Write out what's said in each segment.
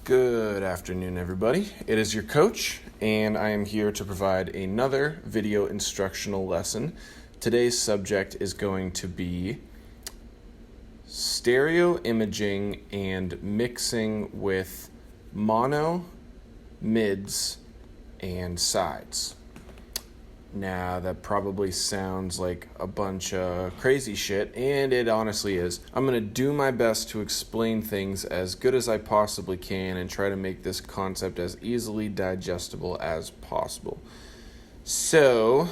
Good afternoon, everybody. It is your coach, and I am here to provide another video instructional lesson. Today's subject is going to be stereo imaging and mixing with mono, mids, and sides. Now, that probably sounds like a bunch of crazy shit, and it honestly is. I'm going to do my best to explain things as good as I possibly can and try to make this concept as easily digestible as possible. So,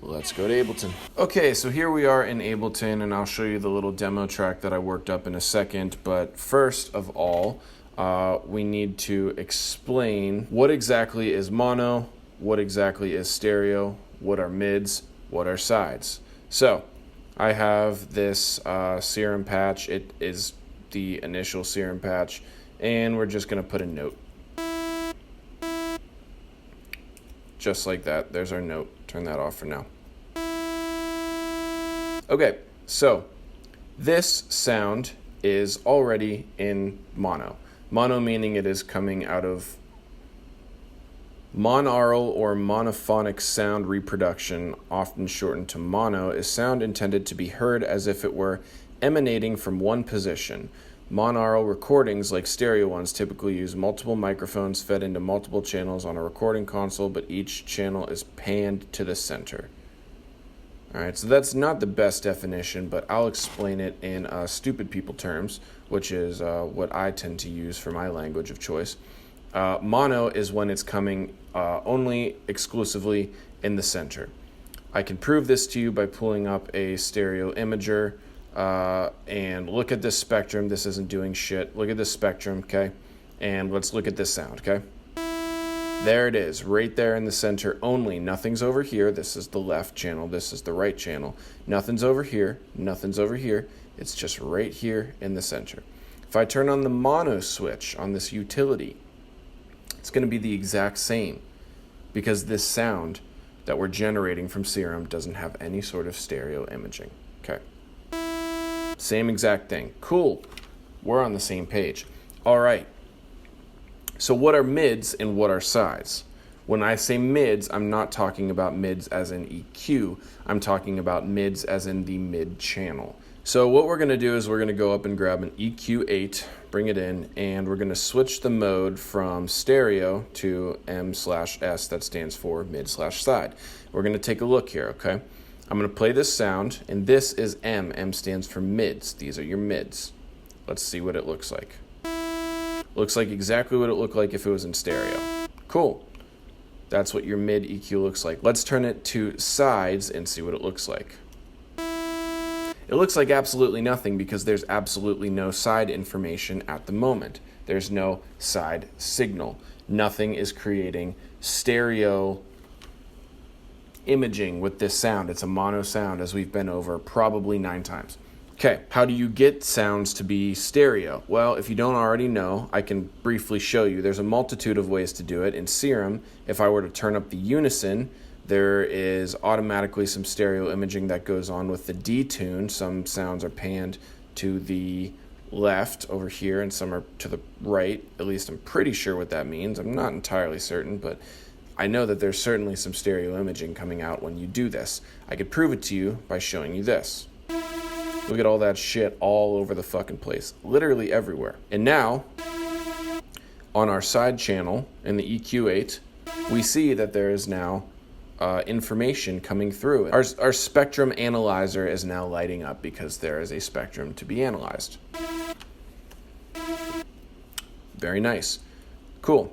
let's go to Ableton. Okay, so here we are in Ableton, and I'll show you the little demo track that I worked up in a second, but first of all, we need to explain what exactly is mono, what exactly is stereo, what are mids, what are sides. So I have this Serum patch. It is the initial Serum patch, and we're just going to put a note. Just like that. There's our note. Turn that off for now. Okay, so this sound is already in mono. Mono meaning it is coming out of monaural or monophonic sound reproduction, often shortened to mono, is sound intended to be heard as if it were emanating from one position. Monaural recordings, like stereo ones, typically use multiple microphones fed into multiple channels on a recording console, but each channel is panned to the center. Alright, so that's not the best definition, but I'll explain it in stupid people terms, which is what I tend to use for my language of choice. Mono is when it's coming only exclusively in the center. I can prove this to you by pulling up a stereo imager and look at this spectrum. This isn't doing shit. Look at this spectrum, okay? And let's look at this sound, okay? There it is, right there in the center only. Nothing's over here. This is the left channel. This is the right channel. Nothing's over here. Nothing's over here. It's just right here in the center. If I turn on the mono switch on this utility, it's going to be the exact same because this sound that we're generating from Serum doesn't have any sort of stereo imaging. Okay. Same exact thing. Cool. We're on the same page. All right. So what are mids and what are sides? When I say mids, I'm not talking about mids as in EQ. I'm talking about mids as in the mid channel. So what we're going to do is we're going to go up and grab an EQ8, bring it in, and we're going to switch the mode from stereo to M/S, that stands for mid/side. We're going to take a look here, okay? I'm going to play this sound, and this is M. M stands for mids. These are your mids. Let's see what it looks like. Looks like exactly what it looked like if it was in stereo. Cool. That's what your mid EQ looks like. Let's turn it to sides and see what it looks like. It looks like absolutely nothing because there's absolutely no side information at the moment. There's no side signal. Nothing is creating stereo imaging with this sound. It's a mono sound, as we've been over probably 9 times. Okay, how do you get sounds to be stereo? Well, if you don't already know, I can briefly show you. There's a multitude of ways to do it. In Serum, if I were to turn up the unison, there is automatically some stereo imaging that goes on with the detune. Some sounds are panned to the left over here, and some are to the right. At least I'm pretty sure what that means. I'm not entirely certain, but I know that there's certainly some stereo imaging coming out when you do this. I could prove it to you by showing you this. Look at all that shit all over the fucking place. Literally everywhere. And now, on our side channel in the EQ8, we see that there is now information coming through. Our spectrum analyzer is now lighting up because there is a spectrum to be analyzed. Very nice. Cool.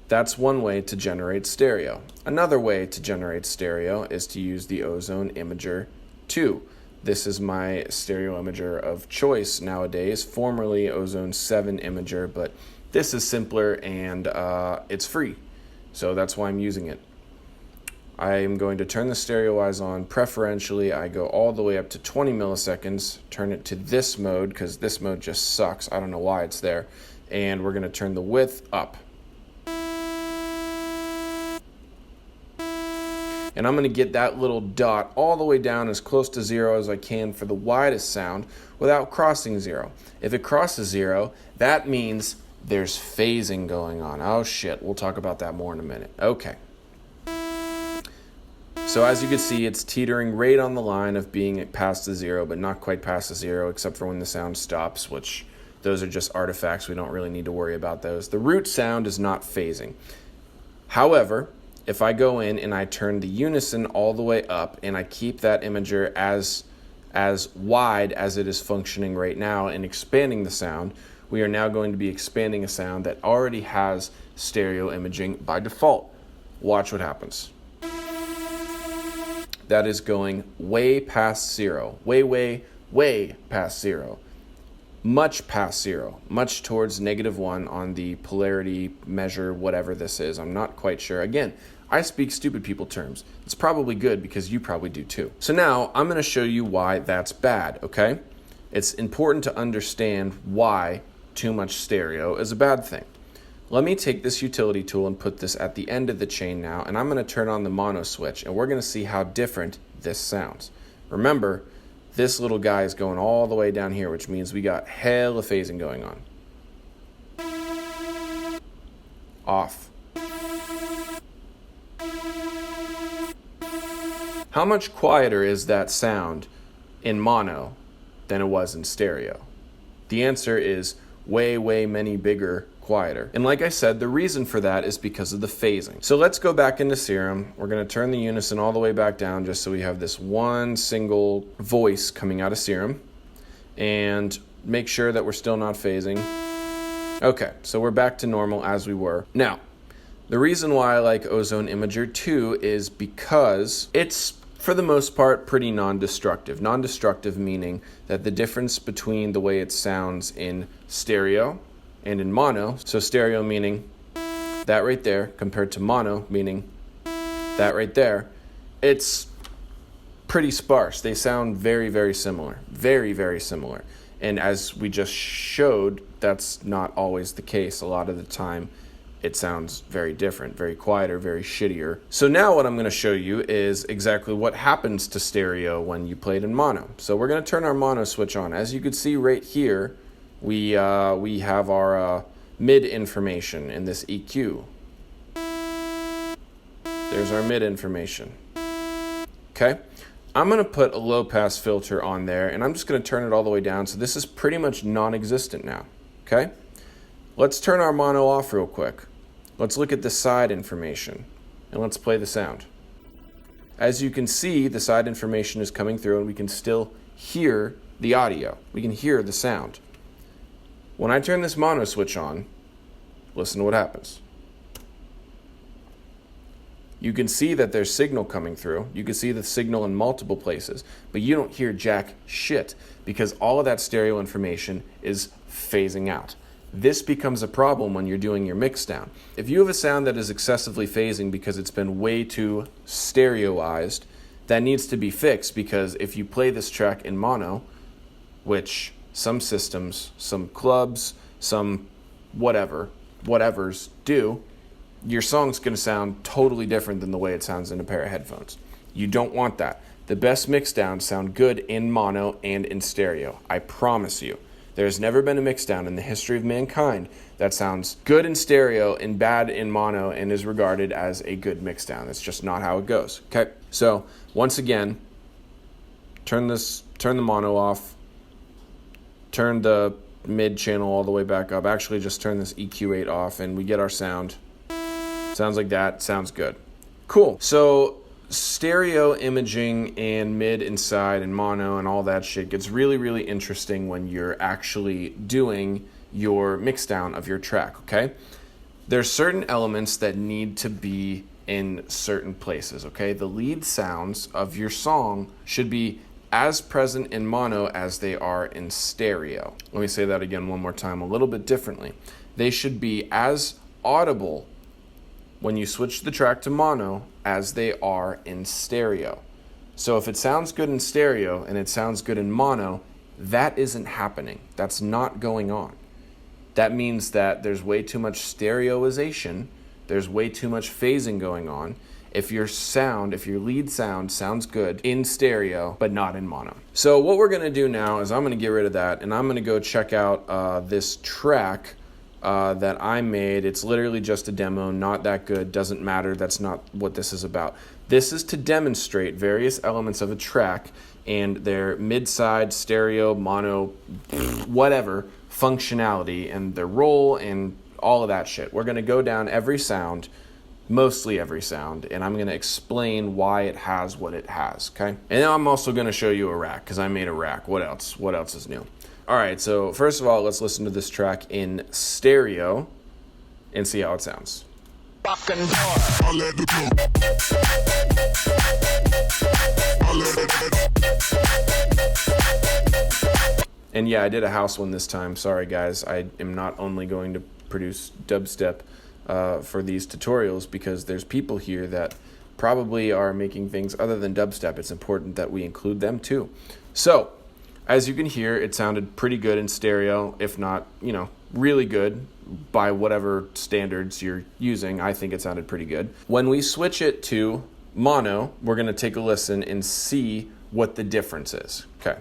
That's one way to generate stereo. Another way to generate stereo is to use the Ozone Imager 2. This is my stereo imager of choice nowadays, formerly Ozone 7 imager, but this is simpler and it's free, so that's why I'm using it. I am going to turn the stereo-wise on. Preferentially, I go all the way up to 20 milliseconds, turn it to this mode, because this mode just sucks. I don't know why it's there. And we're going to turn the width up. And I'm going to get that little dot all the way down as close to 0 as I can for the widest sound without crossing 0. If it crosses 0, that means there's phasing going on. Oh shit, we'll talk about that more in a minute. Okay. So as you can see, it's teetering right on the line of being past the 0, but not quite past the 0, except for when the sound stops, which those are just artifacts. We don't really need to worry about those. The root sound is not phasing. However, if I go in and I turn the unison all the way up and I keep that imager as wide as it is functioning right now and expanding the sound, we are now going to be expanding a sound that already has stereo imaging by default. Watch what happens. That is going way past 0. Way past 0. Much past 0. Much towards -1 on the polarity measure, whatever this is. I'm not quite sure. Again, I speak stupid people terms. It's probably good because you probably do too. So now I'm going to show you why that's bad, okay? It's important to understand why too much stereo is a bad thing. Let me take this utility tool and put this at the end of the chain now, and I'm going to turn on the mono switch, and we're going to see how different this sounds. Remember, this little guy is going all the way down here, which means we got hell of phasing going on. Off. How much quieter is that sound in mono than it was in stereo? The answer is way many bigger quieter. And like I said, the reason for that is because of the phasing. So let's go back into Serum. We're going to turn the unison all the way back down just so we have this one single voice coming out of Serum, and make sure that we're still not phasing. Okay, so we're back to normal as we were. Now, the reason why I like Ozone Imager 2 is because it's, for the most part, pretty non-destructive. Non-destructive meaning that the difference between the way it sounds in stereo and in mono, so stereo meaning that right there, compared to mono meaning that right there, it's pretty sparse. They sound very similar. Very similar. And as we just showed, that's not always the case. A lot of the time, it sounds very different, very quieter, very shittier. So now what I'm going to show you is exactly what happens to stereo when you play it in mono. So we're going to turn our mono switch on. As you can see right here, we have our mid information in this EQ. There's our mid information. Okay? I'm going to put a low pass filter on there, and I'm just going to turn it all the way down. So this is pretty much non-existent now. Okay? Let's turn our mono off real quick. Let's look at the side information, and let's play the sound. As you can see, the side information is coming through, and we can still hear the audio. We can hear the sound. When I turn this mono switch on, listen to what happens. You can see that there's signal coming through. You can see the signal in multiple places, but you don't hear jack shit because all of that stereo information is phasing out. This becomes a problem when you're doing your mix down. If you have a sound that is excessively phasing because it's been way too stereoized, that needs to be fixed, because if you play this track in mono, which some systems, some clubs, some whatevers do, your song's going to sound totally different than the way it sounds in a pair of headphones. You don't want that. The best mix downs sound good in mono and in stereo. I promise you. There's never been a mix down in the history of mankind that sounds good in stereo and bad in mono and is regarded as a good mix down. That's just not how it goes. Okay? So, once again, turn the mono off. Turn the mid channel all the way back up. Actually, just turn this EQ8 off and we get our sound. Sounds like that. Sounds good. Cool. So stereo imaging and mid and side and mono and all that shit gets really interesting when you're actually doing your mix down of your track, okay? There's certain elements that need to be in certain places, okay? The lead sounds of your song should be as present in mono as they are in stereo. Let me say that again one more time, a little bit differently. They should be as audible when you switch the track to mono as they are in stereo. So if it sounds good in stereo and it sounds good in mono, that isn't happening. That's not going on. That means that there's way too much stereoization, there's way too much phasing going on, if your lead sound sounds good in stereo, but not in mono. So what we're gonna do now is I'm gonna get rid of that, and I'm gonna go check out this track that I made. It's literally just a demo, not that good, doesn't matter, that's not what this is about. This is to demonstrate various elements of a track and their mid-side, stereo, mono, whatever, functionality and their role and all of that shit. We're gonna go down every sound, mostly every sound, and I'm gonna explain why it has what it has, okay? And I'm also gonna show you a rack, because I made a rack. What else? What else is new? All right, so first of all, let's listen to this track in stereo and see how it sounds. And yeah, I did a house one this time. Sorry, guys. I am not only going to produce dubstep for these tutorials because there's people here that probably are making things other than dubstep. It's important that we include them too. So, as you can hear, it sounded pretty good in stereo, if not, really good by whatever standards you're using. I think it sounded pretty good. When we switch it to mono, we're going to take a listen and see what the difference is. Okay.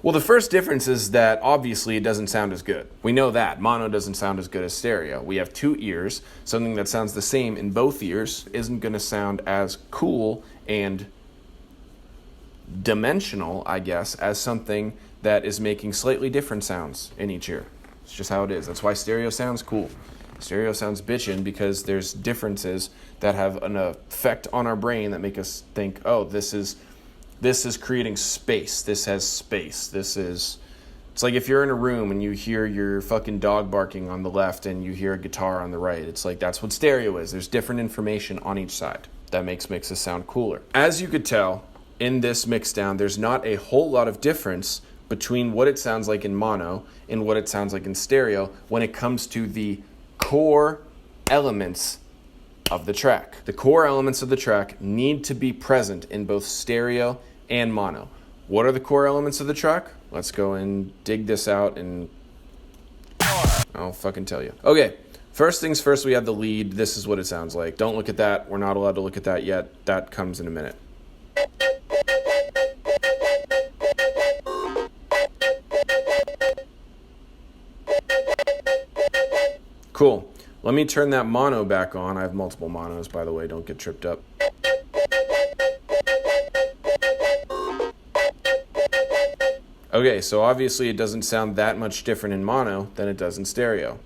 Well, the first difference is that obviously it doesn't sound as good. We know that. Mono doesn't sound as good as stereo. We have two ears. Something that sounds the same in both ears isn't going to sound as cool and dimensional, I guess, as something that is making slightly different sounds in each ear. It's just how it is. That's why stereo sounds cool. Stereo sounds bitchin' because there's differences that have an effect on our brain that make us think, oh, this is creating space. This has space. It's like if you're in a room and you hear your fucking dog barking on the left and you hear a guitar on the right. It's like that's what stereo is. There's different information on each side. That makes mixes sound cooler. As you could tell, in this mix down, there's not a whole lot of difference between what it sounds like in mono and what it sounds like in stereo when it comes to the core elements of the track. The core elements of the track need to be present in both stereo and mono. What are the core elements of the track? Let's go and dig this out and I'll fucking tell you. Okay, first things first, we have the lead. This is what it sounds like. Don't look at that. We're not allowed to look at that yet. That comes in a minute. Cool. Let me turn that mono back on. I have multiple monos, by the way. Don't get tripped up. Okay, so obviously it doesn't sound that much different in mono than it does in stereo.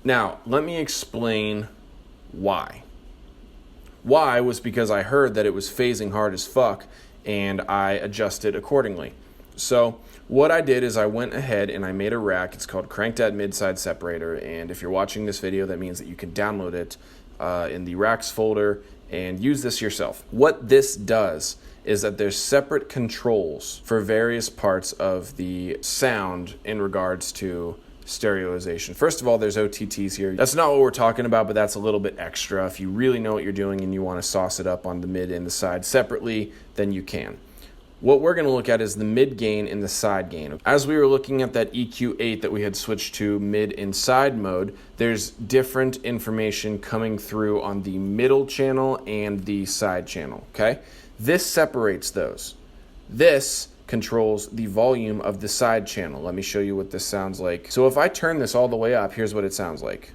Now, let me explain why. Why was because I heard that it was phasing hard as fuck, and I adjusted accordingly. So what I did is I went ahead and I made a rack. It's called Crank Dat Midside Separator, and if you're watching this video, that means that you can download it in the racks folder and use this yourself. What this does is that there's separate controls for various parts of the sound in regards to stereoization. First of all, there's OTTs here. That's not what we're talking about, but that's a little bit extra. If you really know what you're doing and you want to sauce it up on the mid and the side separately, then you can. What we're going to look at is the mid gain and the side gain. As we were looking at that EQ8 that we had switched to mid and side mode, there's different information coming through on the middle channel and the side channel, okay? This separates those. This controls the volume of the side channel. Let me show you what this sounds like. So if I turn this all the way up, here's what it sounds like.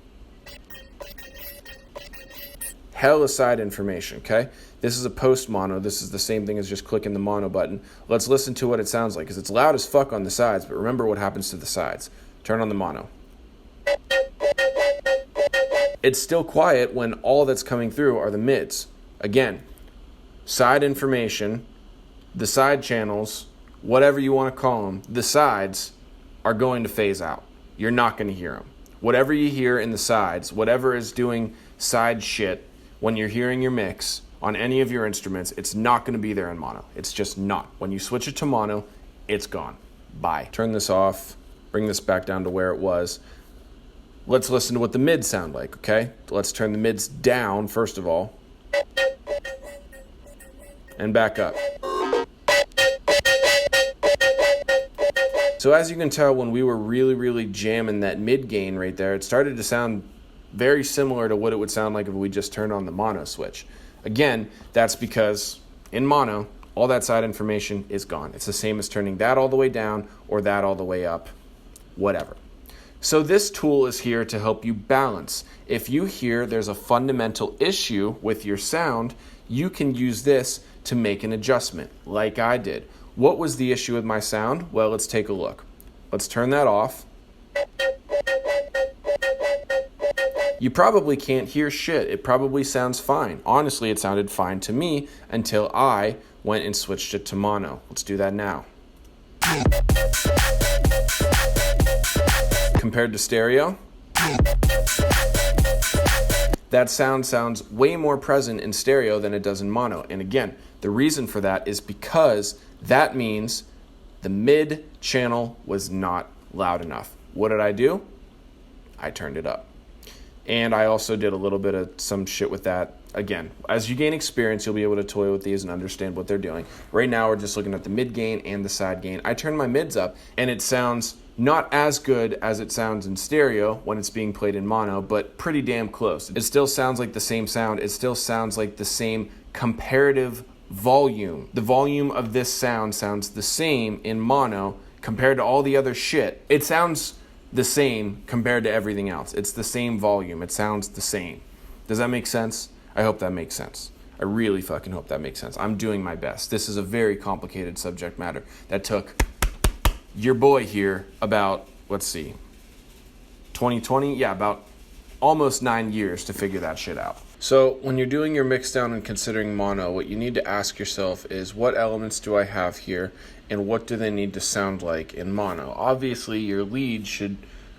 Hella side information, okay? This is a post mono. This is the same thing as just clicking the mono button. Let's listen to what it sounds like, because it's loud as fuck on the sides, but remember what happens to the sides. Turn on the mono. It's still quiet when all that's coming through are the mids. Again, side information, the side channels, whatever you want to call them, the sides are going to phase out. You're not going to hear them. Whatever you hear in the sides, whatever is doing side shit when you're hearing your mix on any of your instruments, it's not going to be there in mono. It's just not. When you switch it to mono, it's gone. Bye. Turn this off, bring this back down to where it was. Let's listen to what the mids sound like, okay? Let's turn the mids down, first of all. and back up. So as you can tell, when we were really jamming that mid gain right there, it started to sound very similar to what it would sound like if we just turned on the mono switch. Again, that's because in mono, all that side information is gone. It's the same as turning that all the way down or that all the way up, whatever. So this tool is here to help you balance. If you hear there's a fundamental issue with your sound, you can use this to make an adjustment, like I did. What was the issue with my sound? Well, let's take a look. Let's turn that off. You probably can't hear shit. It probably sounds fine. Honestly, it sounded fine to me until I went and switched it to mono. Let's do that now. Compared to stereo, that sound sounds way more present in stereo than it does in mono. And again, the reason for that is because that means the mid channel was not loud enough. What did I do? I turned it up. And I also did a little bit of some shit with that. Again, as you gain experience, you'll be able to toy with these and understand what they're doing. Right now, we're just looking at the mid gain and the side gain. I turned my mids up, and it sounds not as good as it sounds in stereo when it's being played in mono, but pretty damn close. It still sounds like the same sound. It still sounds like the same comparative volume. The volume of this sound sounds the same in mono compared to all the other shit. It sounds the same compared to everything else. It's the same volume. It sounds the same. Does that make sense? I hope that makes sense. I really fucking hope that makes sense. I'm doing my best. This is a very complicated subject matter that took your boy here about, let's see, 2020? Yeah, about almost 9 years to figure that shit out. So when you're doing your mix down and considering mono, what you need to ask yourself is, what elements do I have here and what do they need to sound like in mono? Obviously, your lead should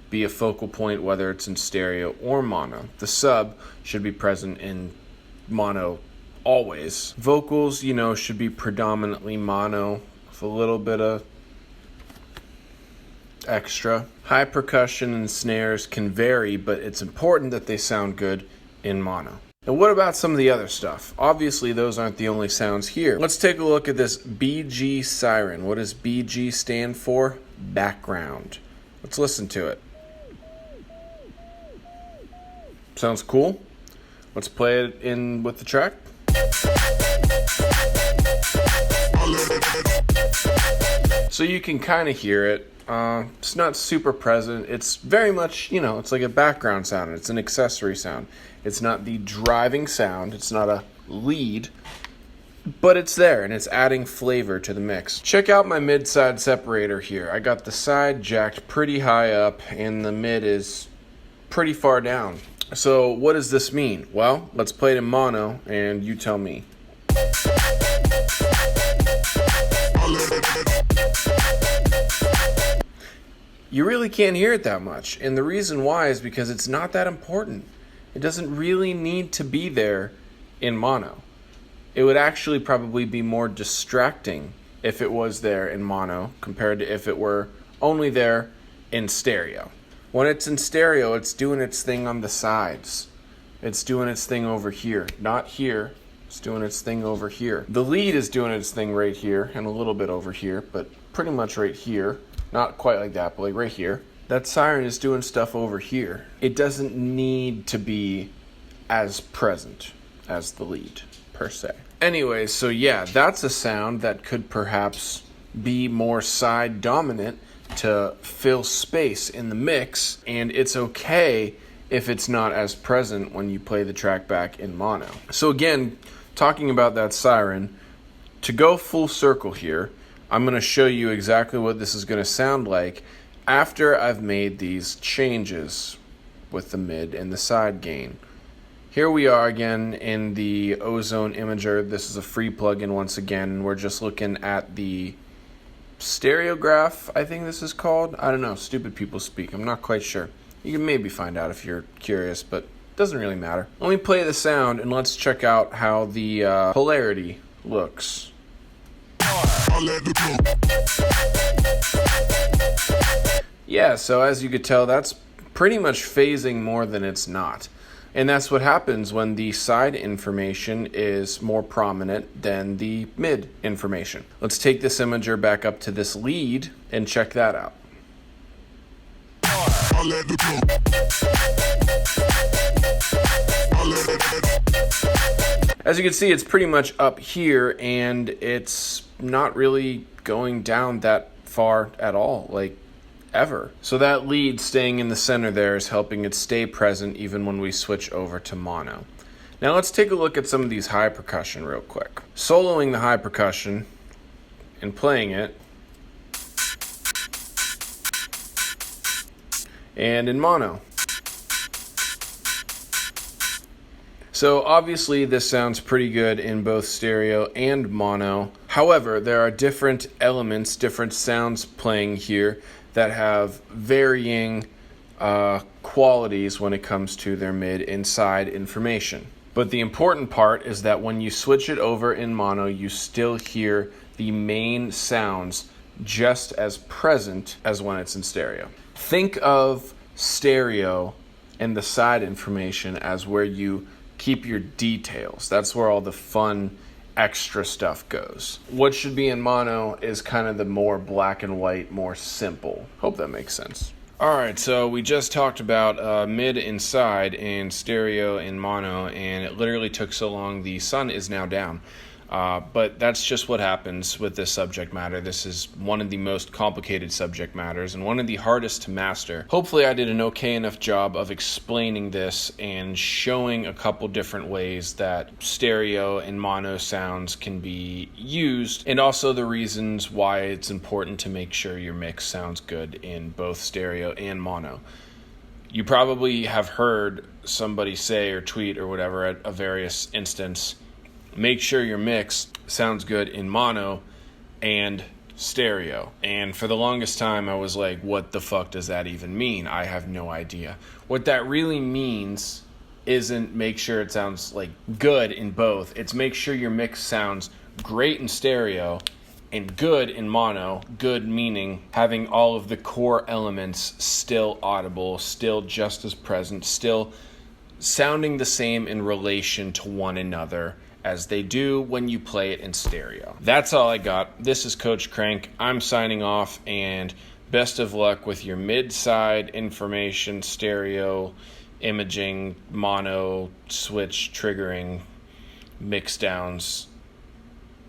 be a focal point whether it's in stereo or mono. The sub should be present in mono always. Vocals, should be predominantly mono with a little bit of extra. High percussion and snares can vary, but it's important that they sound good in mono. And what about some of the other stuff? Obviously, those aren't the only sounds here. Let's take a look at this BG siren. What does BG stand for? Background. Let's listen to it. Sounds cool. Let's play it in with the track. So you can kind of hear it. It's not super present. It's very much, it's like a background sound. It's an accessory sound. It's not the driving sound. It's not a lead, but it's there and it's adding flavor to the mix. Check out my mid-side separator here. I got the side jacked pretty high up and the mid is pretty far down. So what does this mean? Well, let's play it in mono and you tell me. You really can't hear it that much. And the reason why is because it's not that important. It doesn't really need to be there in mono. It would actually probably be more distracting if it was there in mono compared to if it were only there in stereo. When it's in stereo, it's doing its thing on the sides. It's doing its thing over here. Not here. It's doing its thing over here. The lead is doing its thing right here and a little bit over here, but pretty much right here. Not quite like that, but like right here. That siren is doing stuff over here. It doesn't need to be as present as the lead, per se. Anyway, so yeah, that's a sound that could perhaps be more side dominant to fill space in the mix, and it's okay if it's not as present when you play the track back in mono. So again, talking about that siren, to go full circle here, I'm going to show you exactly what this is going to sound like after I've made these changes with the mid and the side gain. Here we are again in the Ozone Imager. This is a free plugin once again. We're just looking at the Stereograph, I think this is called. I don't know, stupid people speak. I'm not quite sure. You can maybe find out if you're curious, but it doesn't really matter. Let me play the sound and let's check out how the polarity looks. Yeah, so as you could tell, that's pretty much phasing more than it's not. And that's what happens when the side information is more prominent than the mid information. Let's take this imager back up to this lead and check that out. As you can see, it's pretty much up here, and it's not really going down that far at all, like ever. So that lead staying in the center there is helping it stay present even when we switch over to mono. Now let's take a look at some of these high percussion real quick. Soloing the high percussion and playing it, and in mono. So obviously this sounds pretty good in both stereo and mono. However, there are different elements, different sounds playing here that have varying qualities when it comes to their mid and side information. But the important part is that when you switch it over in mono, you still hear the main sounds just as present as when it's in stereo. Think of stereo and the side information as where you keep your details. That's where all the fun extra stuff goes. What should be in mono is kind of the more black and white, more simple. Hope that makes sense. Alright, so we just talked about mid and side and stereo and mono, and it literally took so long the sun is now down. But that's just what happens with this subject matter. This is one of the most complicated subject matters and one of the hardest to master. Hopefully I did an okay enough job of explaining this and showing a couple different ways that stereo and mono sounds can be used, and also the reasons why it's important to make sure your mix sounds good in both stereo and mono. You probably have heard somebody say or tweet or whatever at a various instance, make sure your mix sounds good in mono and stereo. And for the longest time, I was like, what the fuck does that even mean? I have no idea. What that really means isn't make sure it sounds like good in both. It's make sure your mix sounds great in stereo and good in mono. Good meaning having all of the core elements still audible, still just as present, still sounding the same in relation to one another as they do when you play it in stereo. That's all I got. This is Coach Crank. I'm signing off, and best of luck with your mid-side information, stereo, imaging, mono, switch, triggering, mix downs.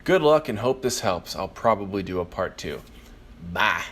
Good luck and hope this helps. I'll probably do a part 2. Bye.